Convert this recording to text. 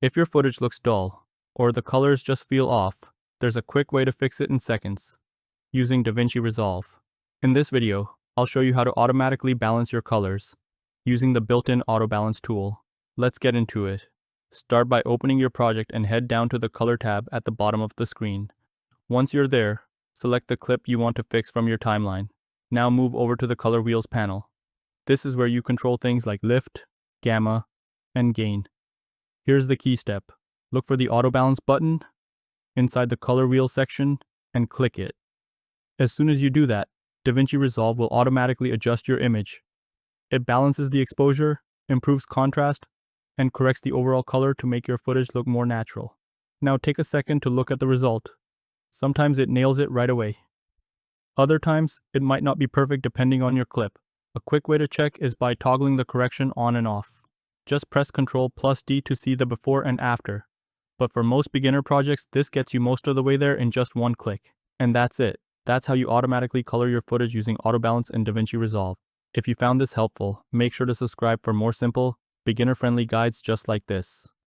If your footage looks dull, or the colors just feel off, there's a quick way to fix it in seconds, using DaVinci Resolve. In this video, I'll show you how to automatically balance your colors, using the built-in auto balance tool. Let's get into it. Start by opening your project and head down to the color tab at the bottom of the screen. Once you're there, select the clip you want to fix from your timeline. Now move over to the color wheels panel. This is where you control things like lift, gamma, and gain. Here's the key step. Look for the auto balance button inside the color wheel section and click it. As soon as you do that, DaVinci Resolve will automatically adjust your image. It balances the exposure, improves contrast, and corrects the overall color to make your footage look more natural. Now take a second to look at the result. Sometimes it nails it right away. Other times, it might not be perfect depending on your clip. A quick way to check is by toggling the correction on and off. Just press Ctrl+D to see the before and after. But for most beginner projects, this gets you most of the way there in just one click. And that's it. That's how you automatically color your footage using auto balance in DaVinci Resolve. If you found this helpful, make sure to subscribe for more simple, beginner-friendly guides just like this.